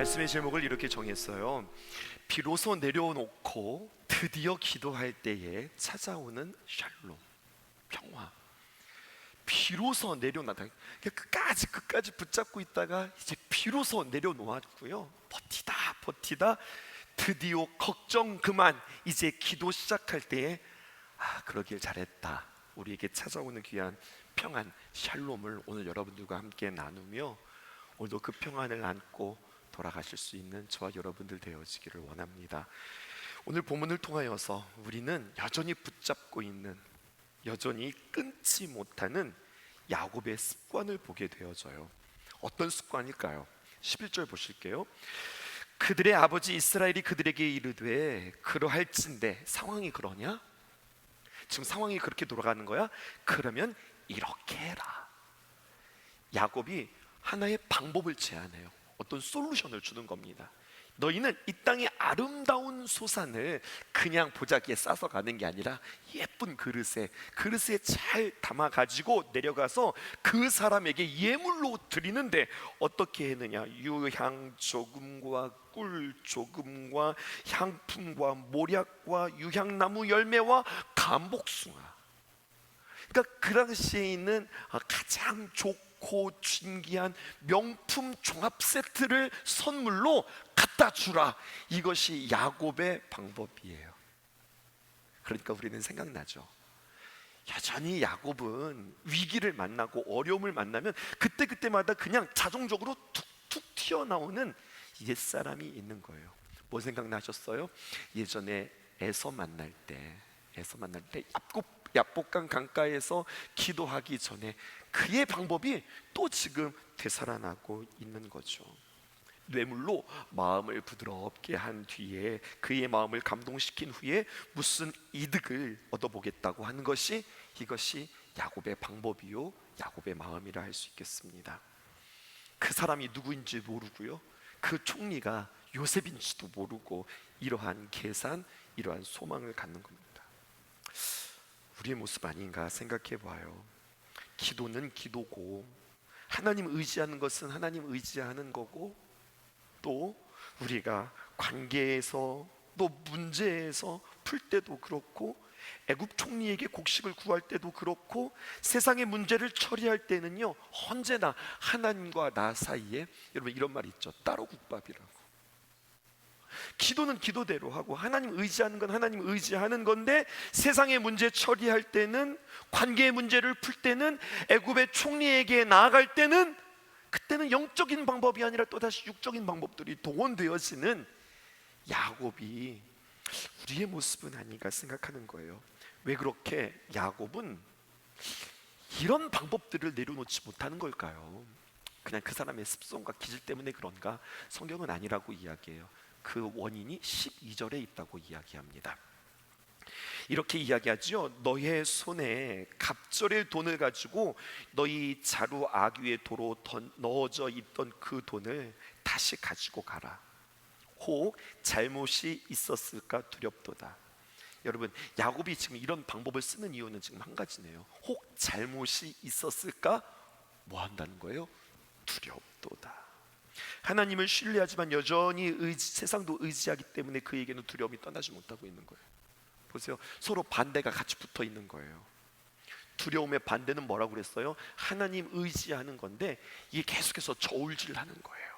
말씀의 제목을 이렇게 정했어요. 비로소 내려놓고 드디어 기도할 때에 찾아오는 샬롬, 평화. 비로소 내려놔다. 끝까지 붙잡고 있다가 이제 비로소 내려놓았고요. 버티다 드디어 걱정 그만, 이제 기도 시작할 때에 그러길 잘했다. 우리에게 찾아오는 귀한 평안, 샬롬을 오늘 여러분들과 함께 나누며 오늘도 그 평안을 안고 돌아가실 수 있는 저와 여러분들 되어지기를 원합니다. 오늘 본문을 통하여서 우리는 여전히 붙잡고 있는, 여전히 끊지 못하는 야곱의 습관을 보게 되어져요. 어떤 습관일까요? 11절 보실게요. 그들의 아버지 이스라엘이 그들에게 이르되 그러할진대. 상황이 그러냐? 지금 상황이 그렇게 돌아가는 거야? 그러면 이렇게 해라. 야곱이 하나의 방법을 제안해요. 어떤 솔루션을 주는 겁니다. 너희는 이 땅의 아름다운 소산을 그냥 보자기에 싸서 가는 게 아니라 예쁜 그릇에 잘 담아가지고 내려가서 그 사람에게 예물로 드리는데 어떻게 했느냐? 유향 조금과 꿀 조금과 향품과 모략과 유향나무 열매와 감복숭아. 그러니까 그 당시에 있는 가장 좋고 진귀한 명품 종합 세트를 선물로 갖다 주라. 이것이 야곱의 방법이에요. 그러니까 우리는 생각나죠. 여전히 야곱은 위기를 만나고 어려움을 만나면 그때마다 그냥 자동적으로 툭툭 튀어나오는 옛사람이 있는 거예요. 뭐 생각나셨어요? 예전에 에서 만날 때 야복강 강가에서 기도하기 전에 그의 방법이 또 지금 되살아나고 있는 거죠. 뇌물로 마음을 부드럽게 한 뒤에 그의 마음을 감동시킨 후에 무슨 이득을 얻어보겠다고 하는 것이, 이것이 야곱의 방법이요 야곱의 마음이라 할 수 있겠습니다. 그 사람이 누구인지 모르고요, 그 총리가 요셉인지도 모르고 이러한 계산, 이러한 소망을 갖는 겁니다. 우리의 모습 아닌가 생각해 봐요. 기도는 기도고, 하나님 의지하는 것은 하나님 의지하는 거고, 또 우리가 관계에서 또 문제에서 풀 때도 그렇고, 애굽 총리에게 곡식을 구할 때도 그렇고, 세상의 문제를 처리할 때는요, 언제나 하나님과 나 사이에, 여러분 이런 말 있죠. 따로 국밥이라고. 기도는 기도대로 하고 하나님 의지하는 건 하나님 의지하는 건데, 세상의 문제 처리할 때는, 관계의 문제를 풀 때는, 애굽의 총리에게 나아갈 때는, 그때는 영적인 방법이 아니라 또다시 육적인 방법들이 동원되어지는 야곱이 우리의 모습은 아닌가 생각하는 거예요. 왜 그렇게 야곱은 이런 방법들을 내려놓지 못하는 걸까요? 그냥 그 사람의 습성과 기질 때문에 그런가? 성경은 아니라고 이야기해요. 그 원인이 12절에 있다고 이야기합니다. 이렇게 이야기하죠. 너의 손에 갑절의 돈을 가지고 너희 자루 아귀의 도로 넣어져 있던 그 돈을 다시 가지고 가라. 혹 잘못이 있었을까 두렵도다. 여러분, 야곱이 지금 이런 방법을 쓰는 이유는 지금 한 가지네요. 혹 잘못이 있었을까? 뭐 한다는 거예요? 두렵도다. 하나님을 신뢰하지만 여전히 세상도 의지하기 때문에 그에게는 두려움이 떠나지 못하고 있는 거예요. 보세요. 서로 반대가 같이 붙어 있는 거예요. 두려움의 반대는 뭐라고 그랬어요? 하나님 의지하는 건데, 이게 계속해서 저울질하는 거예요.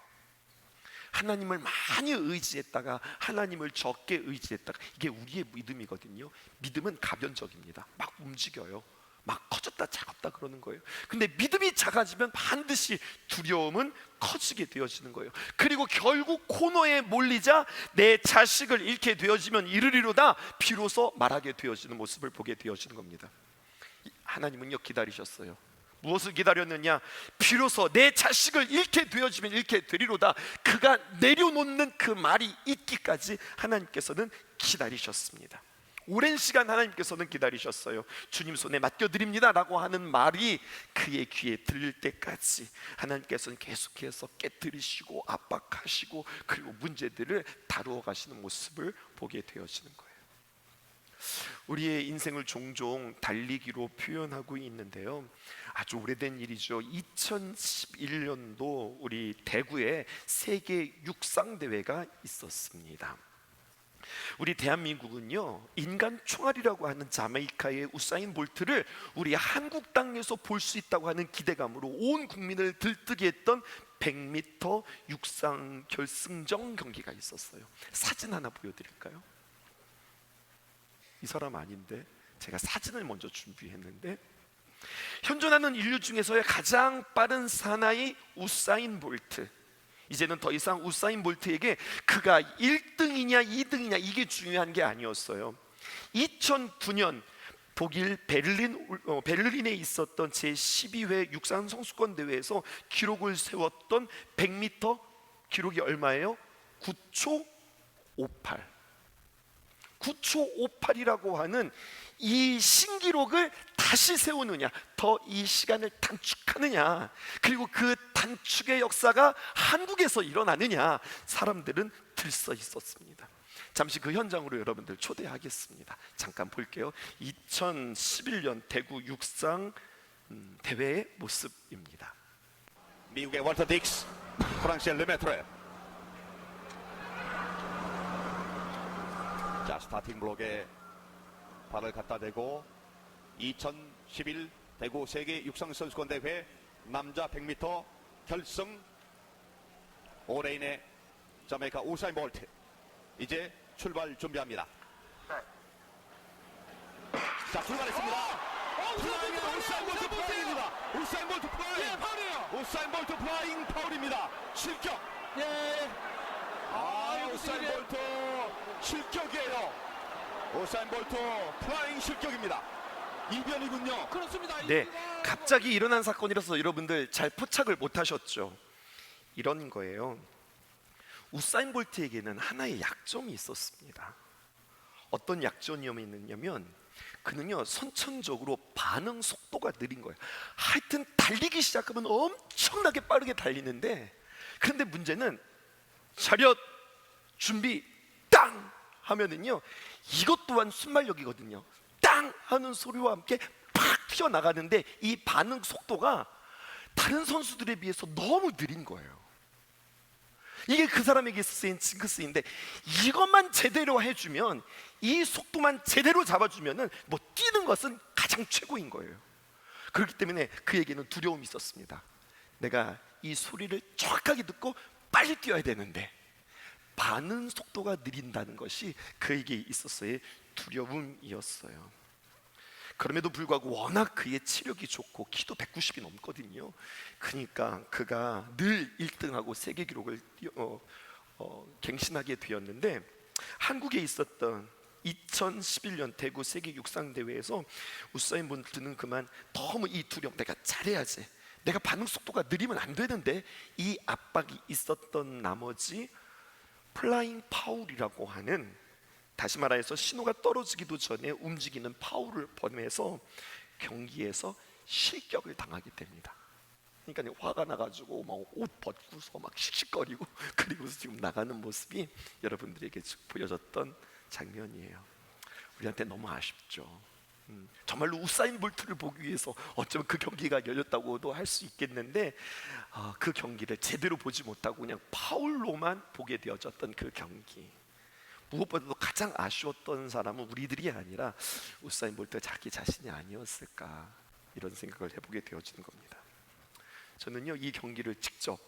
하나님을 많이 의지했다가 하나님을 적게 의지했다가, 이게 우리의 믿음이거든요. 믿음은 가변적입니다. 막 움직여요. 막 커졌다 작았다 그러는 거예요. 근데 믿음이 작아지면 반드시 두려움은 커지게 되어지는 거예요. 그리고 결국 코너에 몰리자 내 자식을 잃게 되어지면 이르리로다 비로소 말하게 되어지는 모습을 보게 되어지는 겁니다. 하나님은요, 기다리셨어요. 무엇을 기다렸느냐? 비로소 내 자식을 잃게 되어지면 잃게 되리로다, 그가 내려놓는 그 말이 있기까지 하나님께서는 기다리셨습니다. 오랜 시간 하나님께서는 기다리셨어요. 주님 손에 맡겨드립니다 라고 하는 말이 그의 귀에 들릴 때까지 하나님께서는 계속해서 깨뜨리시고 압박하시고, 그리고 문제들을 다루어 가시는 모습을 보게 되어지는 거예요. 우리의 인생을 종종 달리기로 표현하고 있는데요. 아주 오래된 일이죠. 2011년도 우리 대구에 세계 육상 대회가 있었습니다. 우리 대한민국은요, 인간 총알이라고 하는 자메이카의 우사인 볼트를 우리 한국 땅에서 볼 수 있다고 하는 기대감으로 온 국민을 들뜨게 했던 100m 육상 결승전 경기가 있었어요. 사진 하나 보여드릴까요? 이 사람 아닌데 제가 사진을 먼저 준비했는데, 현존하는 인류 중에서의 가장 빠른 사나이 우사인 볼트. 이제는 더 이상 우사인 볼트에게 그가 1등이냐 2등이냐 이게 중요한 게 아니었어요. 2009년 독일 베를린에 있었던 제12회 육상 선수권 대회에서 기록을 세웠던 100m 기록이 얼마예요? 9초 58. 9초 58이라고 하는 이 신기록을 다시 세우느냐, 더 이 시간을 단축하느냐, 그리고 그 단축의 역사가 한국에서 일어나느냐, 사람들은 들써 있었습니다. 잠시 그 현장으로 여러분들 초대하겠습니다. 잠깐 볼게요. 2011년 대구 육상 대회의 모습입니다. 미국의 월터 딕스, 프랑스의 르메트레. 자, 스타팅 블록에 발을 갖다 대고 2011 대구 세계 육상 선수권 대회 남자 100m 결승, 5레인의 자메이카 우사인 볼트 이제 출발 준비합니다. 자, 출발했습니다. 우사인 볼트 파울입니다. 우사인 볼트 파울. 예, 파울이에요. 우사인 볼트 플라잉 파울입니다. 실격. 예. 우사인 볼트 실격이에요. 우사인 볼트 플라잉 실격입니다. 이변이군요. 그렇습니다. 네, 갑자기 일어난 사건이라서 여러분들 잘 포착을 못하셨죠. 이런 거예요. 우사인 볼트에게는 하나의 약점이 있었습니다. 어떤 약점이 있느냐면, 그는요 선천적으로 반응 속도가 느린 거예요. 하여튼 달리기 시작하면 엄청나게 빠르게 달리는데, 그런데 문제는 차렷 준비 땅 하면은요, 이것 또한 순발력이거든요. 땅 하는 소리와 함께 팍 튀어나가는데 이 반응 속도가 다른 선수들에 비해서 너무 느린 거예요. 이게 그 사람에게 쓰인 징크스인데, 이것만 제대로 해주면, 이 속도만 제대로 잡아주면은 뭐 뛰는 것은 가장 최고인 거예요. 그렇기 때문에 그에게는 두려움이 있었습니다. 내가 이 소리를 정확하게 듣고 빨리 뛰어야 되는데 반응 속도가 느린다는 것이 그에게 있었어의 두려움이었어요. 그럼에도 불구하고 워낙 그의 체력이 좋고 키도 190이 넘거든요. 그러니까 그가 늘 1등하고 세계 기록을 갱신하게 되었는데, 한국에 있었던 2011년 대구 세계 육상 대회에서 우사인 볼트는 그만 너무 이 두려움, 내가 잘해야지, 내가 반응 속도가 느리면 안 되는데, 이 압박이 있었던 나머지 플라잉 파울이라고 하는, 다시 말해서 신호가 떨어지기도 전에 움직이는 파울을 범해서 경기에서 실격을 당하게 됩니다. 그러니까 화가 나가지고 막 옷 벗고서 막 씩씩거리고 그리고 지금 나가는 모습이 여러분들에게 보여졌던 장면이에요. 우리한테 너무 아쉽죠. 정말로 우사인 볼트를 보기 위해서 어쩌면 그 경기가 열렸다고도 할 수 있겠는데, 그 경기를 제대로 보지 못하고 그냥 파울로만 보게 되어졌던 그 경기. 무엇보다도 가장 아쉬웠던 사람은 우리들이 아니라 우사인 볼트 자기 자신이 아니었을까, 이런 생각을 해보게 되어지는 겁니다. 저는요 이 경기를 직접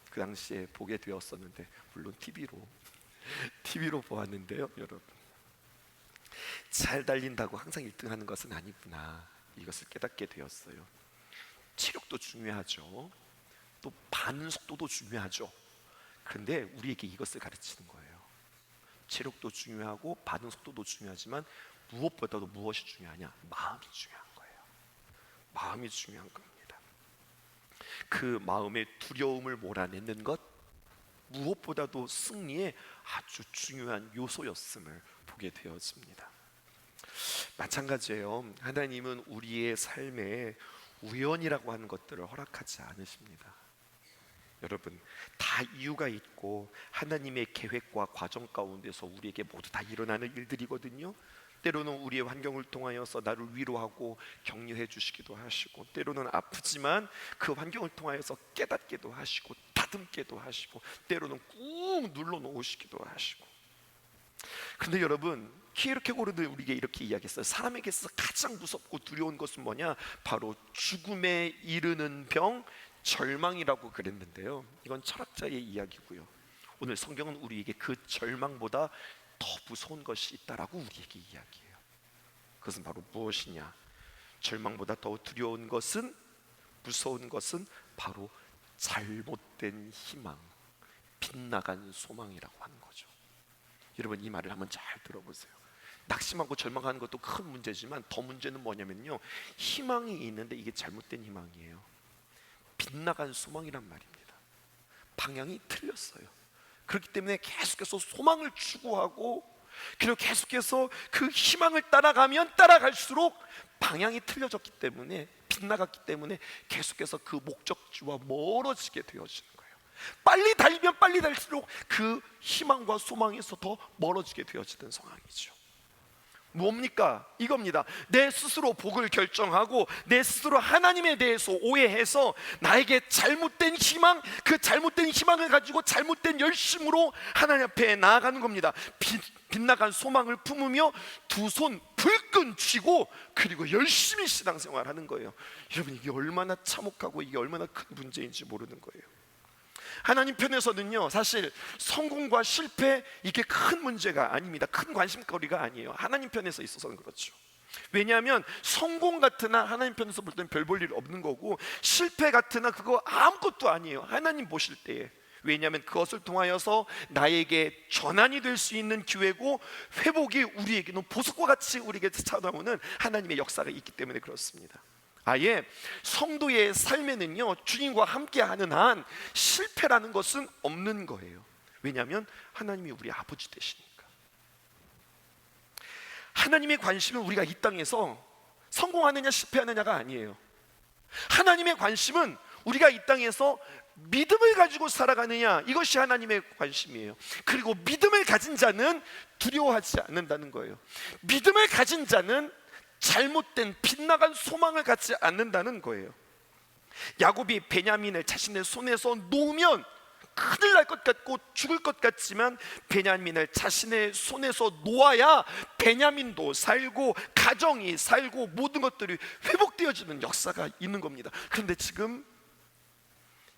그 당시에 보게 되었었는데, 물론 TV로 보았는데요, 여러분, 잘 달린다고 항상 1등 하는 것은 아니구나, 이것을 깨닫게 되었어요. 체력도 중요하죠. 또 반응 속도도 중요하죠. 그런데 우리에게 이것을 가르치는 거예요. 체력도 중요하고 반응 속도도 중요하지만 무엇보다도 무엇이 중요하냐? 마음이 중요한 거예요. 마음이 중요한 겁니다. 그 마음의 두려움을 몰아내는 것, 무엇보다도 승리의 아주 중요한 요소였음을 보게 되어집니다. 마찬가지예요. 하나님은 우리의 삶에 우연이라고 하는 것들을 허락하지 않으십니다. 여러분, 다 이유가 있고 하나님의 계획과 과정 가운데서 우리에게 모두 다 일어나는 일들이거든요. 때로는 우리의 환경을 통하여서 나를 위로하고 격려해 주시기도 하시고, 때로는 아프지만 그 환경을 통하여서 깨닫기도 하시고 다듬기도 하시고, 때로는 꾹 눌러 놓으시기도 하시고. 그런데 여러분, 키에르케고르는 우리에게 이렇게 이야기했어요. 사람에게서 가장 무섭고 두려운 것은 뭐냐? 바로 죽음에 이르는 병, 절망이라고 그랬는데요, 이건 철학자의 이야기고요. 오늘 성경은 우리에게 그 절망보다 더 무서운 것이 있다라고 우리에게 이야기해요. 그것은 바로 무엇이냐? 절망보다 더 두려운 것은, 무서운 것은 바로 잘못된 희망, 빗나간 소망이라고 하는 거죠. 여러분, 이 말을 한번 잘 들어보세요. 낙심하고 절망하는 것도 큰 문제지만 더 문제는 뭐냐면요, 희망이 있는데 이게 잘못된 희망이에요. 빗나간 소망이란 말입니다. 방향이 틀렸어요. 그렇기 때문에 계속해서 소망을 추구하고, 그리고 계속해서 그 희망을 따라가면 따라갈수록 방향이 틀려졌기 때문에, 빗나갔기 때문에 계속해서 그 목적지와 멀어지게 되어지는 거예요. 빨리 달리면 빨리 달릴수록 그 희망과 소망에서 더 멀어지게 되어지는 상황이죠. 뭡니까? 이겁니다. 내 스스로 복을 결정하고 내 스스로 하나님에 대해서 오해해서 나에게 잘못된 희망, 그 잘못된 희망을 가지고 잘못된 열심으로 하나님 앞에 나아가는 겁니다. 빗나간 소망을 품으며 두 손 불끈 쥐고, 그리고 열심히 신앙생활하는 거예요. 여러분, 이게 얼마나 참혹하고 이게 얼마나 큰 문제인지 모르는 거예요. 하나님 편에서는요, 사실 성공과 실패, 이게 큰 문제가 아닙니다. 큰 관심거리가 아니에요. 하나님 편에서 있어서는 그렇죠. 왜냐하면 성공 같으나 하나님 편에서 볼 때는 별 볼 일 없는 거고, 실패 같으나 그거 아무것도 아니에요, 하나님 보실 때에. 왜냐하면 그것을 통하여서 나에게 전환이 될 수 있는 기회고, 회복이 우리에게는 보석과 같이 우리에게 찾아오는 하나님의 역사가 있기 때문에 그렇습니다. 아예 성도의 삶에는요, 주님과 함께하는 한 실패라는 것은 없는 거예요. 왜냐하면 하나님이 우리 아버지 되시니까. 하나님의 관심은 우리가 이 땅에서 성공하느냐 실패하느냐가 아니에요. 하나님의 관심은 우리가 이 땅에서 믿음을 가지고 살아가느냐, 이것이 하나님의 관심이에요. 그리고 믿음을 가진 자는 두려워하지 않는다는 거예요. 믿음을 가진 자는 잘못된 빗나간 소망을 갖지 않는다는 거예요. 야곱이 베냐민을 자신의 손에서 놓으면 큰일 날 것 같고 죽을 것 같지만, 베냐민을 자신의 손에서 놓아야 베냐민도 살고 가정이 살고 모든 것들이 회복되어지는 역사가 있는 겁니다. 그런데 지금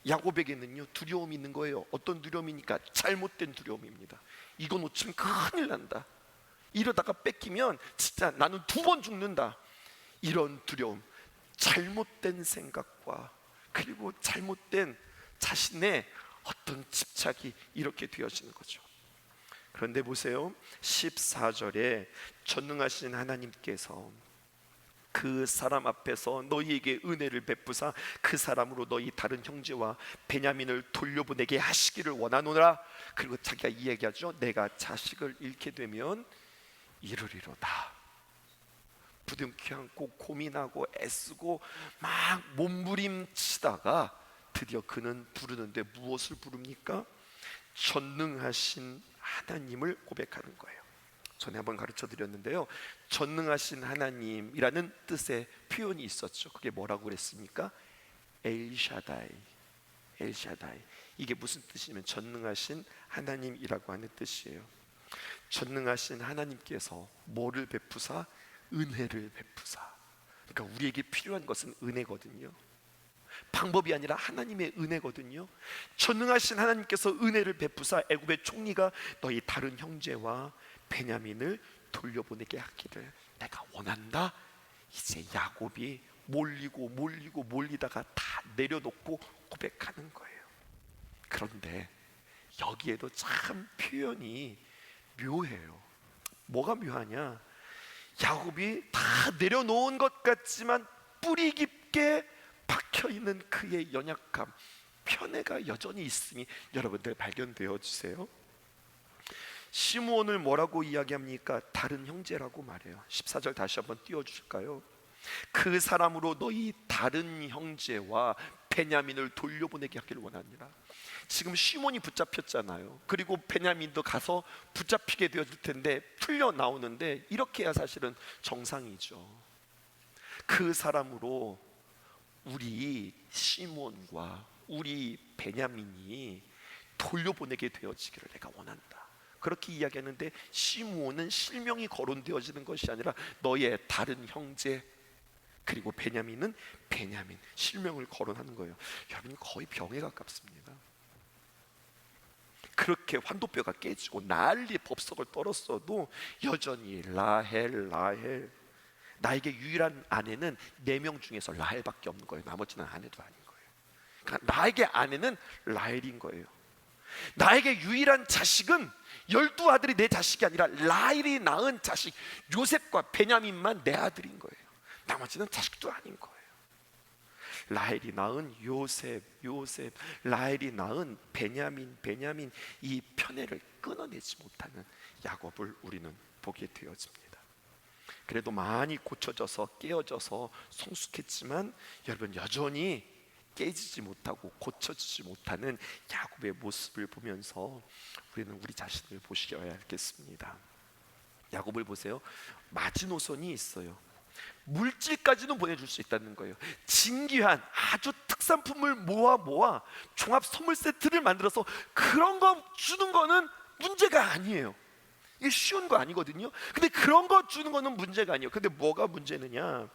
야곱에게는요, 두려움이 있는 거예요. 어떤 두려움이니까? 잘못된 두려움입니다. 이거 놓치면 큰일 난다, 이러다가 뺏기면 진짜 나는 2번 죽는다, 이런 두려움, 잘못된 생각과 그리고 잘못된 자신의 어떤 집착이 이렇게 되어지는 거죠. 그런데 보세요, 14절에 전능하신 하나님께서 그 사람 앞에서 너희에게 은혜를 베푸사 그 사람으로 너희 다른 형제와 베냐민을 돌려보내게 하시기를 원하노라. 그리고 자기가 이야기하죠. 내가 자식을 잃게 되면 이르리로다. 부둥켜 안고 고민하고 애쓰고 막 몸부림치다가 드디어 그는 부르는데 무엇을 부릅니까? 전능하신 하나님을 고백하는 거예요. 전에 한번 가르쳐 드렸는데요, 전능하신 하나님이라는 뜻의 표현이 있었죠. 그게 뭐라고 그랬습니까? 엘샤다이. 엘샤다이, 이게 무슨 뜻이냐면 전능하신 하나님이라고 하는 뜻이에요. 전능하신 하나님께서 뭐를 베푸사? 은혜를 베푸사. 그러니까 우리에게 필요한 것은 은혜거든요. 방법이 아니라 하나님의 은혜거든요. 전능하신 하나님께서 은혜를 베푸사 애굽의 총리가 너희 다른 형제와 베냐민을 돌려보내게 하기를 내가 원한다. 이제 야곱이 몰리다가 다 내려놓고 고백하는 거예요. 그런데 여기에도 참 표현이 묘해요. 뭐가 묘하냐? 야곱이 다 내려놓은 것 같지만 뿌리 깊게 박혀있는 그의 연약함, 편애가 여전히 있음이 여러분들 발견되어 주세요. 시므온을 뭐라고 이야기합니까? 다른 형제라고 말해요. 14절 다시 한번 띄워주실까요? 그 사람으로 너희 다른 형제와 베냐민을 돌려보내게 하기를 원하니라. 지금 시몬이 붙잡혔잖아요. 그리고 베냐민도 가서 붙잡히게 되어질 텐데 풀려 나오는데 이렇게 해야 사실은 정상이죠. 그 사람으로 우리 시몬과 우리 베냐민이 돌려보내게 되어지기를 내가 원한다. 그렇게 이야기하는데 시몬은 실명이 거론되어지는 것이 아니라 너의 다른 형제, 그리고 베냐민은 베냐민, 실명을 거론하는 거예요. 여러분, 거의 병에 가깝습니다. 그렇게 환도뼈가 깨지고 난리 법석을 떨었어도 여전히 라헬 라헬. 나에게 유일한 아내는 4명 중에서 라헬밖에 없는 거예요. 나머지는 아내도 아닌 거예요. 그러니까 나에게 아내는 라헬인 거예요. 나에게 유일한 자식은 12아들이 내 자식이 아니라 라헬이 낳은 자식 요셉과 베냐민만 내 아들인 거예요. 나머지는 자식도 아닌 거예요. 라헬이 낳은 요셉, 라헬이 낳은 베냐민, 이 편애를 끊어내지 못하는 야곱을 우리는 보게 되어집니다. 그래도 많이 고쳐져서 깨어져서 성숙했지만 여러분, 여전히 깨지지 못하고 고쳐지지 못하는 야곱의 모습을 보면서 우리는 우리 자신을 보셔야 하겠습니다. 야곱을 보세요. 마지노선이 있어요. 물질까지는 보내줄 수 있다는 거예요. 진귀한 아주 특산품을 모아 종합 선물 세트를 만들어서 그런 거 주는 거는 문제가 아니에요. 이게 쉬운 거 아니거든요. 근데 그런 거 주는 거는 문제가 아니에요. 근데 뭐가 문제느냐?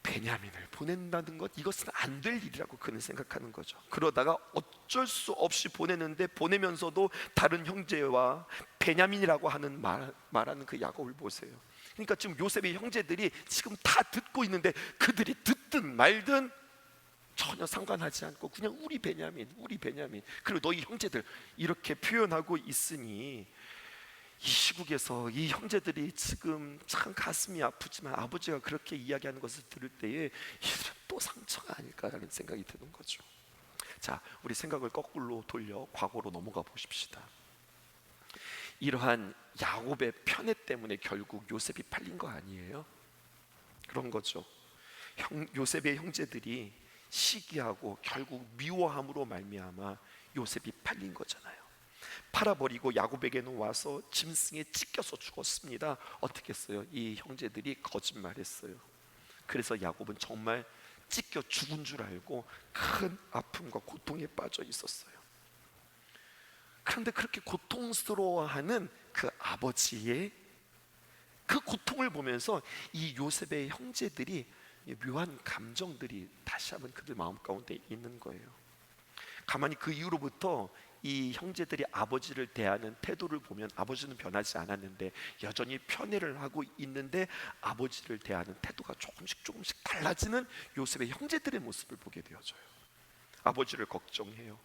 베냐민을 보낸다는 것, 이것은 안 될 일이라고 그는 생각하는 거죠. 그러다가 어쩔 수 없이 보내는데, 보내면서도 다른 형제와 베냐민이라고 하는 말하는 그 야곱을 보세요. 그러니까 지금 요셉의 형제들이 지금 다 듣고 있는데 그들이 듣든 말든 전혀 상관하지 않고 그냥 우리 베냐민, 그리고 너희 형제들 이렇게 표현하고 있으니, 이 시국에서 이 형제들이 지금 참 가슴이 아프지만 아버지가 그렇게 이야기하는 것을 들을 때에 이들은 또 상처가 아닐까라는 생각이 드는 거죠. 자, 우리 생각을 거꾸로 돌려 과거로 넘어가 보십시다. 이러한 야곱의 편애 때문에 결국 요셉이 팔린 거 아니에요? 그런 거죠. 요셉의 형제들이 시기하고 결국 미워함으로 말미암아 요셉이 팔린 거잖아요. 팔아버리고 야곱에게는 와서 짐승에 찢겨서 죽었습니다. 어떻게 했어요? 이 형제들이 거짓말했어요. 그래서 야곱은 정말 찢겨 죽은 줄 알고 큰 아픔과 고통에 빠져 있었어요. 그런데 그렇게 고통스러워하는 그 아버지의 그 고통을 보면서 이 요셉의 형제들이 묘한 감정들이 다시 한번 그들 마음 가운데 있는 거예요. 가만히 그 이후로부터 이 형제들이 아버지를 대하는 태도를 보면 아버지는 변하지 않았는데 여전히 편애를 하고 있는데 아버지를 대하는 태도가 조금씩 달라지는 요셉의 형제들의 모습을 보게 되어져요. 아버지를 걱정해요.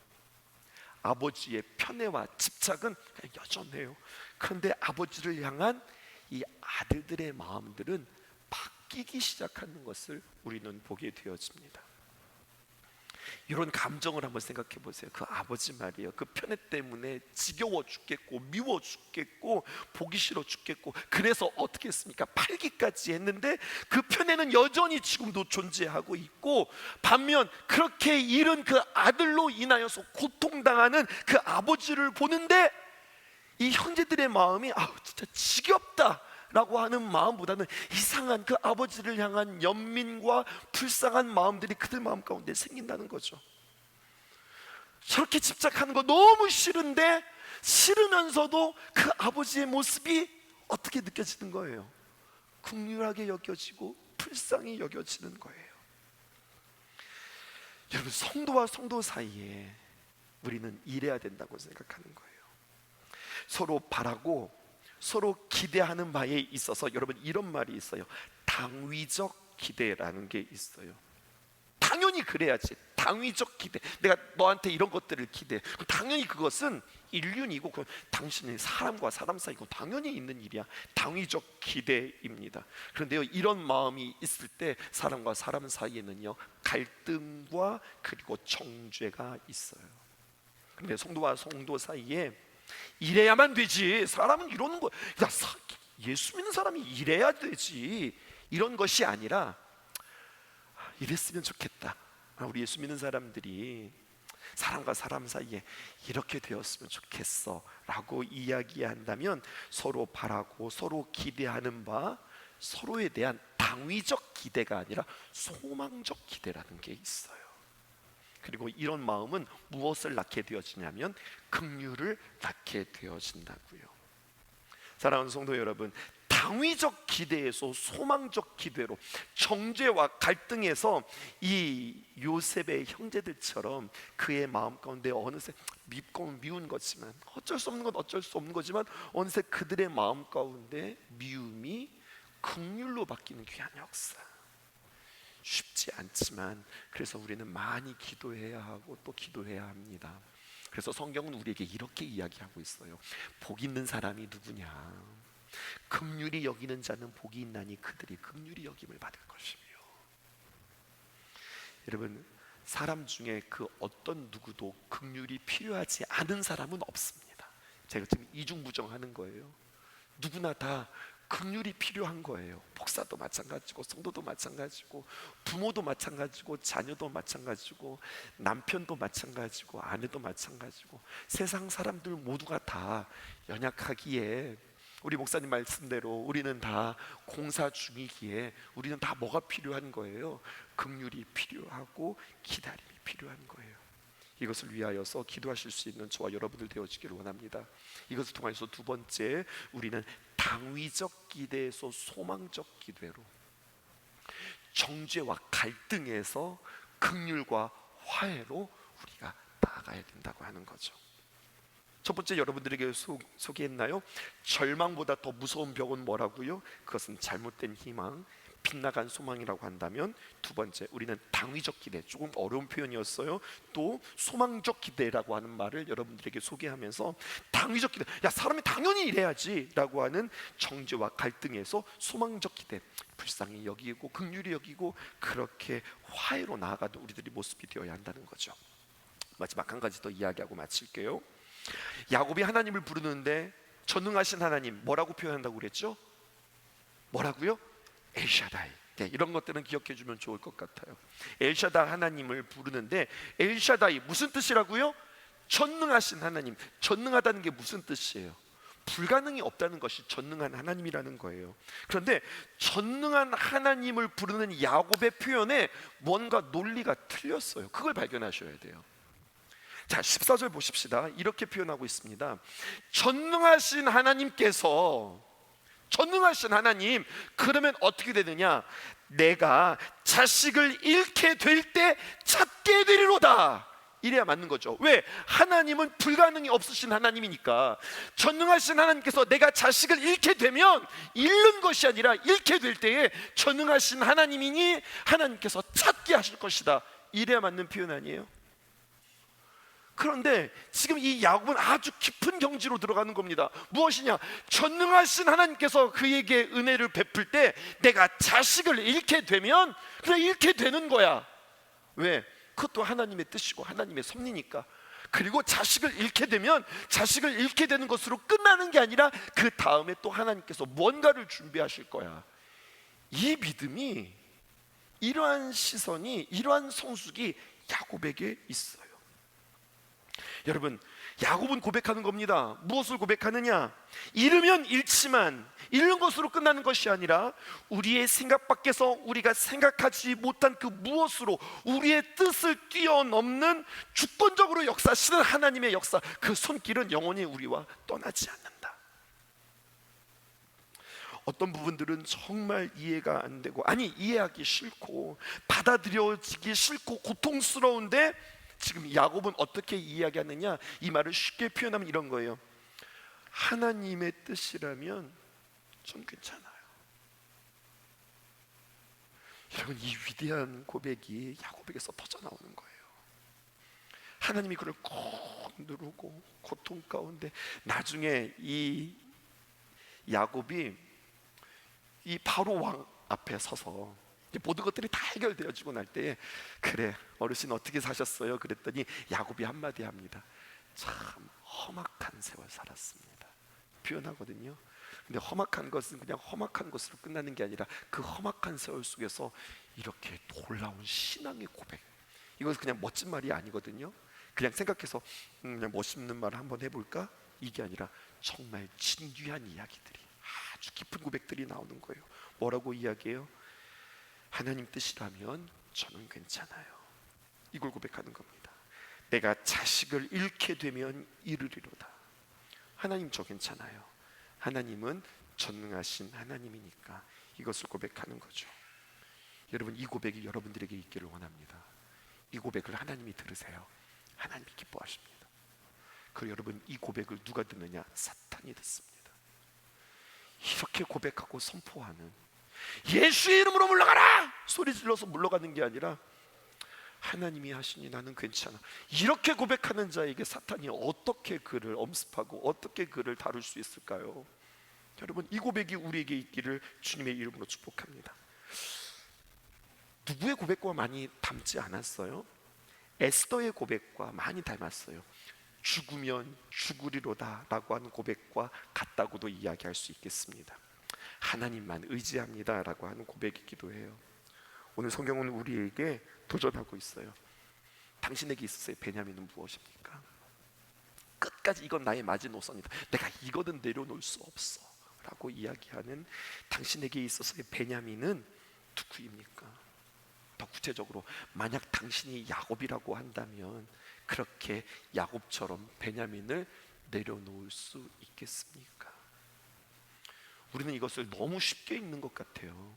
아버지의 편애와 집착은 그냥 여전해요. 그런데 아버지를 향한 이 아들들의 마음들은 바뀌기 시작하는 것을 우리는 보게 되어집니다. 이런 감정을 한번 생각해 보세요. 그 아버지 말이에요. 그 편애 때문에 지겨워 죽겠고 미워 죽겠고 보기 싫어 죽겠고, 그래서 어떻게 했습니까? 팔기까지 했는데 그 편애는 여전히 지금도 존재하고 있고, 반면 그렇게 잃은 그 아들로 인하여서 고통당하는 그 아버지를 보는데 이 형제들의 마음이 진짜 지겹다 라고 하는 마음보다는 이상한 그 아버지를 향한 연민과 불쌍한 마음들이 그들 마음 가운데 생긴다는 거죠. 저렇게 집착하는 거 너무 싫은데, 싫으면서도 그 아버지의 모습이 어떻게 느껴지는 거예요? 긍휼하게 여겨지고 불쌍히 여겨지는 거예요. 여러분, 성도와 성도 사이에 우리는 일해야 된다고 생각하는 거예요. 서로 바라고 서로 기대하는 바에 있어서 여러분, 이런 말이 있어요. 당위적 기대라는 게 있어요. 당연히 그래야지. 당위적 기대. 내가 너한테 이런 것들을 기대해. 당연히 그것은 인륜이고 당신이 사람과 사람 사이고 당연히 있는 일이야. 당위적 기대입니다. 그런데요, 이런 마음이 있을 때 사람과 사람 사이에는요, 갈등과 그리고 정죄가 있어요. 그런데 성도와 성도 사이에 이래야만 되지, 사람은 이러는 거, 예수 믿는 사람이 이래야 되지, 이런 것이 아니라 이랬으면 좋겠다, 우리 예수 믿는 사람들이 사람과 사람 사이에 이렇게 되었으면 좋겠어 라고 이야기한다면 서로 바라고 서로 기대하는 바, 서로에 대한 당위적 기대가 아니라 소망적 기대라는 게 있어요. 그리고 이런 마음은 무엇을 낳게 되어지냐면 긍휼을 낳게 되어진다고요. 사랑하는 성도 여러분, 당위적 기대에서 소망적 기대로, 정죄와 갈등에서 이 요셉의 형제들처럼 그의 마음 가운데 어느새 밉고 미운 거지만, 어쩔 수 없는 건 어쩔 수 없는 거지만 어느새 그들의 마음 가운데 미움이 긍휼로 바뀌는 귀한 역사. 쉽지 않지만 그래서 우리는 많이 기도해야 하고 또 기도해야 합니다. 그래서 성경은 우리에게 이렇게 이야기하고 있어요. 복 있는 사람이 누구냐? 긍휼히 여기는 자는 복이 있나니 그들이 긍휼히 여김을 받을 것이며. 여러분, 사람 중에 그 어떤 누구도 긍휼이 필요하지 않은 사람은 없습니다. 제가 지금 이중부정하는 거예요. 누구나 다 긍휼이 필요한 거예요. 목사도 마찬가지고, 성도도 마찬가지고, 부모도 마찬가지고, 자녀도 마찬가지고, 남편도 마찬가지고, 아내도 마찬가지고, 세상 사람들 모두가 다 연약하기에, 우리 목사님 말씀대로 우리는 다 공사 중이기에 우리는 다 뭐가 필요한 거예요? 긍휼이 필요하고 기다림이 필요한 거예요. 이것을 위하여서 기도하실 수 있는 저와 여러분들 되어지기를 원합니다. 이것을 통해서 두 번째, 우리는 당위적 기대에서 소망적 기대로, 정죄와 갈등에서 긍휼과 화해로 우리가 나아가야 된다고 하는 거죠. 첫 번째 여러분들에게 소개했나요? 절망보다 더 무서운 벽은 뭐라고요? 그것은 잘못된 희망, 빗나간 소망이라고 한다면, 두 번째, 우리는 당위적 기대, 조금 어려운 표현이었어요. 또 소망적 기대라고 하는 말을 여러분들에게 소개하면서, 당위적 기대, 야 사람이 당연히 이래야지 라고 하는 정죄와 갈등에서 소망적 기대, 불쌍히 여기고 긍휼히 여기고 그렇게 화해로 나아가는 우리들의 모습이 되어야 한다는 거죠. 마지막 한 가지 더 이야기하고 마칠게요. 야곱이 하나님을 부르는데 전능하신 하나님 뭐라고 표현한다고 그랬죠? 뭐라고요? 엘샤다이. 네, 이런 것들은 기억해 주면 좋을 것 같아요. 엘샤다 하나님을 부르는데, 엘샤다이 무슨 뜻이라고요? 전능하신 하나님. 전능하다는 게 무슨 뜻이에요? 불가능이 없다는 것이 전능한 하나님이라는 거예요. 그런데 전능한 하나님을 부르는 야곱의 표현에 뭔가 논리가 틀렸어요. 그걸 발견하셔야 돼요. 자, 14절 보십시다. 이렇게 표현하고 있습니다. 전능하신 하나님께서, 전능하신 하나님, 그러면 어떻게 되느냐? 내가 자식을 잃게 될 때 찾게 되리로다. 이래야 맞는 거죠. 왜? 하나님은 불가능이 없으신 하나님이니까. 전능하신 하나님께서 내가 자식을 잃게 되면 잃는 것이 아니라 잃게 될 때에 전능하신 하나님이니 하나님께서 찾게 하실 것이다. 이래야 맞는 표현 아니에요? 그런데 지금 이 야곱은 아주 깊은 경지로 들어가는 겁니다. 무엇이냐? 전능하신 하나님께서 그에게 은혜를 베풀 때 내가 자식을 잃게 되면 그냥 잃게 되는 거야. 왜? 그것도 하나님의 뜻이고 하나님의 섭리니까. 그리고 자식을 잃게 되면 자식을 잃게 되는 것으로 끝나는 게 아니라 그 다음에 또 하나님께서 뭔가를 준비하실 거야. 이 믿음이, 이러한 시선이, 이러한 성숙이 야곱에게 있어요. 여러분, 야곱은 고백하는 겁니다. 무엇을 고백하느냐? 잃으면 잃지만 잃는 것으로 끝나는 것이 아니라 우리의 생각 밖에서 우리가 생각하지 못한 그 무엇으로 우리의 뜻을 뛰어넘는 주권적으로 역사하시는 하나님의 역사, 그 손길은 영원히 우리와 떠나지 않는다. 어떤 부분들은 정말 이해가 안 되고, 아니 이해하기 싫고 받아들여지기 싫고 고통스러운데, 지금 야곱은 어떻게 이야기하느냐? 이 말을 쉽게 표현하면 이런 거예요. 하나님의 뜻이라면 전 괜찮아요. 여러분, 이 위대한 고백이 야곱에게서 터져나오는 거예요. 하나님이 그를 꼭 누르고 고통 가운데, 나중에 이 야곱이 이 바로 왕 앞에 서서 모든 것들이 다 해결되어지고 날 때에, 그래 어르신 어떻게 사셨어요? 그랬더니 야곱이 한마디 합니다. 참 험악한 세월 살았습니다. 표현하거든요. 근데 험악한 것은 그냥 험악한 것으로 끝나는 게 아니라 그 험악한 세월 속에서 이렇게 놀라운 신앙의 고백, 이건 그냥 멋진 말이 아니거든요. 그냥 생각해서 그냥 멋있는 말을 한번 해볼까? 이게 아니라 정말 진귀한 이야기들이, 아주 깊은 고백들이 나오는 거예요. 뭐라고 이야기해요? 하나님 뜻이라면 저는 괜찮아요. 이걸 고백하는 겁니다. 내가 자식을 잃게 되면 이르리로다. 하나님 저 괜찮아요. 하나님은 전능하신 하나님이니까 이것을 고백하는 거죠. 여러분, 이 고백이 여러분들에게 있기를 원합니다. 이 고백을 하나님이 들으세요. 하나님이 기뻐하십니다. 그리고 여러분, 이 고백을 누가 듣느냐? 사탄이 듣습니다. 이렇게 고백하고 선포하는, 예수의 이름으로 물러가라! 소리 질러서 물러가는 게 아니라 하나님이 하시니 나는 괜찮아, 이렇게 고백하는 자에게 사탄이 어떻게 그를 엄습하고 어떻게 그를 다룰 수 있을까요? 여러분, 이 고백이 우리에게 있기를 주님의 이름으로 축복합니다. 누구의 고백과 많이 닮지 않았어요? 에스더의 고백과 많이 닮았어요. 죽으면 죽으리로다 라고 하는 고백과 같다고도 이야기할 수 있겠습니다. 하나님만 의지합니다 라고 하는 고백이기도 해요. 오늘 성경은 우리에게 도전하고 있어요. 당신에게 있어서의 베냐민은 무엇입니까? 끝까지 이건 나의 마지노선이다, 내가 이거는 내려놓을 수 없어 라고 이야기하는 당신에게 있어서의 베냐민은 누구입니까? 더 구체적으로, 만약 당신이 야곱이라고 한다면 그렇게 야곱처럼 베냐민을 내려놓을 수 있겠습니까? 우리는 이것을 너무 쉽게 읽는 것 같아요.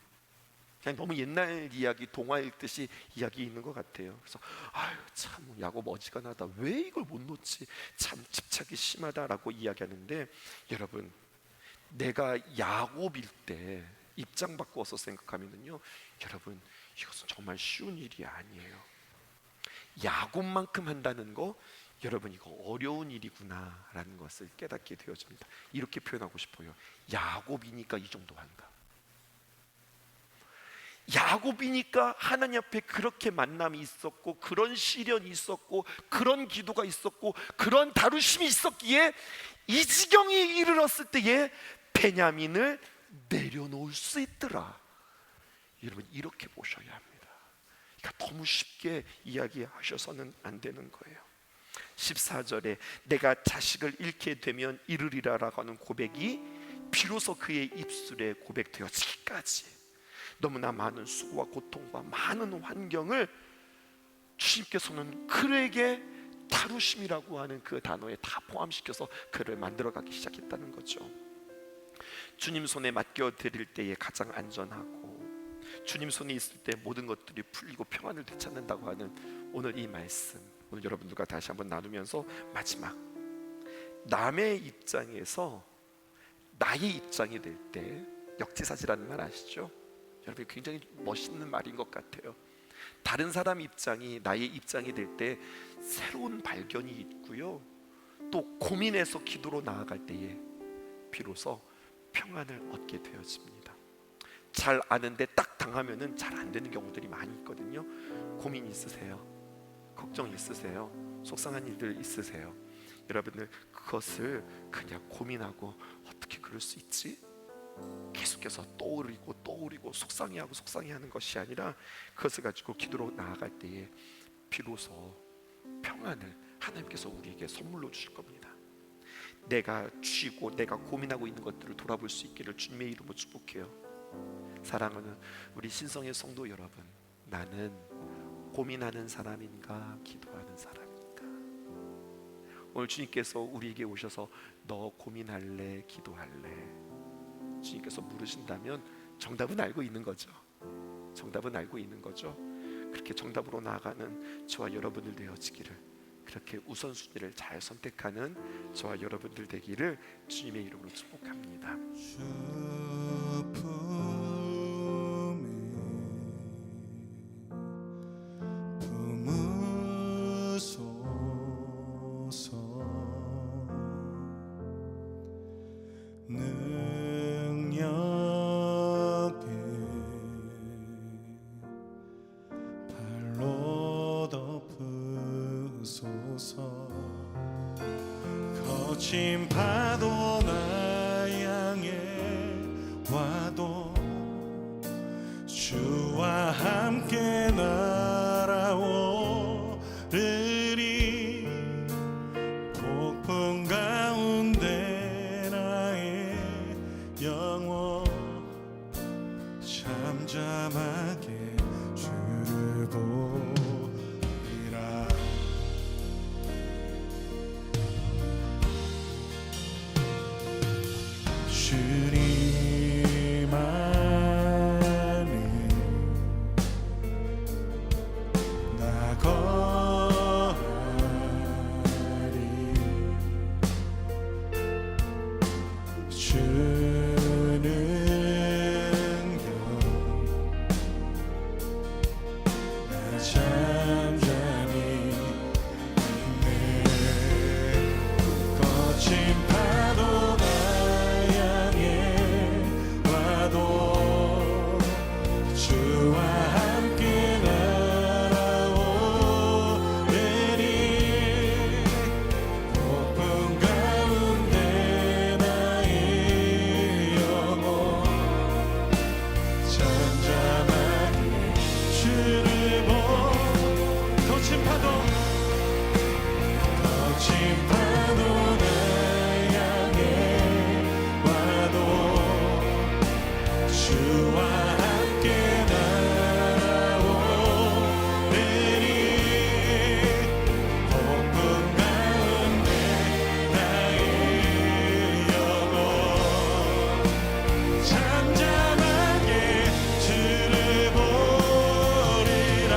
그냥 너무 옛날 이야기, 동화 읽듯이 이야기 있는 것 같아요. 그래서 아유 참 야곱 어지간하다, 왜 이걸 못 놓지, 참 집착이 심하다라고 이야기하는데, 여러분, 내가 야곱일 때 입장 바꿔서 생각하면요, 여러분, 이것은 정말 쉬운 일이 아니에요. 야곱만큼 한다는 거, 여러분 이거 어려운 일이구나 라는 것을 깨닫게 되어집니다. 이렇게 표현하고 싶어요. 야곱이니까 이 정도 한다. 야곱이니까 하나님 앞에 그렇게 만남이 있었고, 그런 시련이 있었고, 그런 기도가 있었고, 그런 다루심이 있었기에 이 지경이 이르렀을 때에 베냐민을 내려놓을 수 있더라. 여러분, 이렇게 보셔야 합니다. 그러니까 너무 쉽게 이야기하셔서는 안 되는 거예요. 14절에 내가 자식을 잃게 되면 이르리라 라고 하는 고백이 비로소 그의 입술에 고백되어지기까지 너무나 많은 수고와 고통과 많은 환경을 주님께서는 그에게 다루심이라고 하는 그 단어에 다 포함시켜서 그를 만들어가기 시작했다는 거죠. 주님 손에 맡겨드릴 때에 가장 안전하고, 주님 손에 있을 때 모든 것들이 풀리고 평안을 되찾는다고 하는 오늘 이 말씀, 오늘 여러분들과 다시 한번 나누면서 마지막, 남의 입장에서 나의 입장이 될 때, 역지사지라는 말 아시죠? 여러분, 굉장히 멋있는 말인 것 같아요. 다른 사람 입장이 나의 입장이 될 때 새로운 발견이 있고요, 또 고민해서 기도로 나아갈 때에 비로소 평안을 얻게 되어집니다. 잘 아는데 딱 당하면은 잘 안 되는 경우들이 많이 있거든요. 고민 있으세요? 걱정 있으세요? 속상한 일들 있으세요? 여러분들, 그것을 그냥 고민하고 어떻게 그럴 수 있지? 계속해서 떠오르고 속상해하고 속상해하는 것이 아니라, 그것을 가지고 기도로 나아갈 때에 비로소 평안을 하나님께서 우리에게 선물로 주실 겁니다. 내가 쥐고 내가 고민하고 있는 것들을 돌아볼 수 있기를 주님의 이름으로 축복해요. 사랑하는 우리 신성의 성도 여러분, 나는 고민하는 사람인가 기도하는 사람인가? 오늘 주님께서 우리에게 오셔서 너 고민할래 기도할래? 주님께서 물으신다면 정답은 알고 있는 거죠. 정답은 알고 있는 거죠. 그렇게 정답으로 나아가는 저와 여러분들 되어지기를, 그렇게 우선순위를 잘 선택하는 저와 여러분들 되기를 주님의 이름으로 축복합니다. 거친 파도가 향해 와도 주와 함께 날아오 나 향해 와도 주와 함께 날아오르니 폭풍 가운데 나의 영혼 잠잠하게 주를 보리라.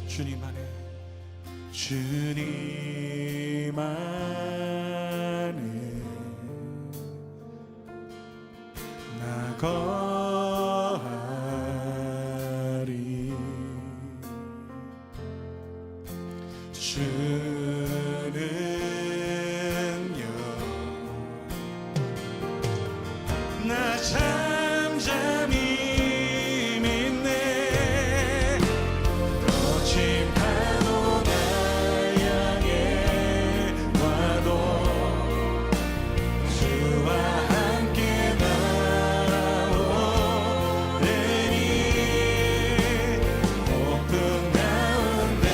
주님 안에 주님 안에 나 거하리. 주는요 나 잠잠히 믿네. 거친 파도 나 향해 와도 주와 함께 날아오르니 폭풍 가운데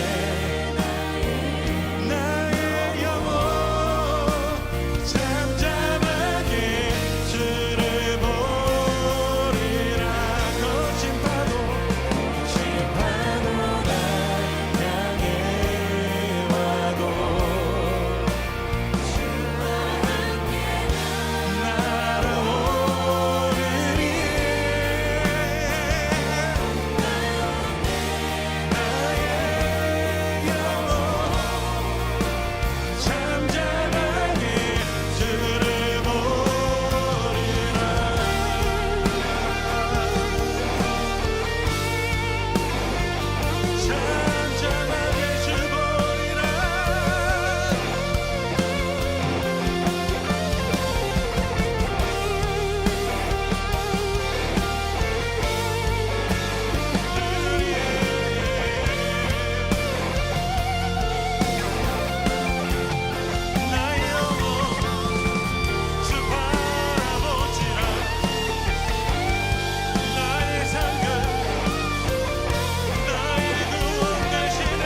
나의 영혼 잠잠하게 주를 보리라. 거친 파도 나 향해 와도 주와 함께 날아오르니 나의 영혼 잠잠하게 주를 보리라. 잠잠하게 주 보리라. 나의 영혼 주 바라보지라. 나의 삶과 나의 구원 되시네.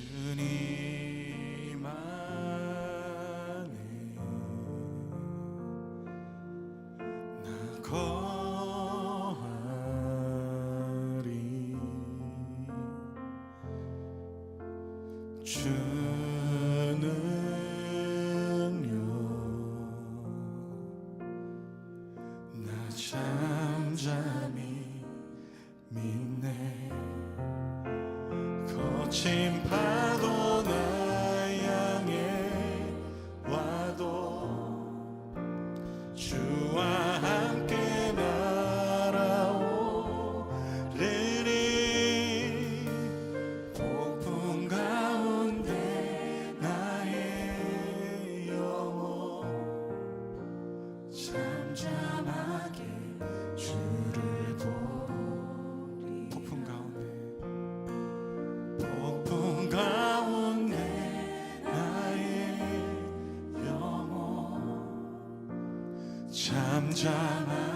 주님 안에 나 거하리. 주는요 나 잠잠히 믿네. 거친 파도 나 향해 와도 주와 함께 날아오르니 폭풍 가운데 나의 영혼 잠잠하게 주를 보리. 폭풍 가운데 나의 영혼 잠잠하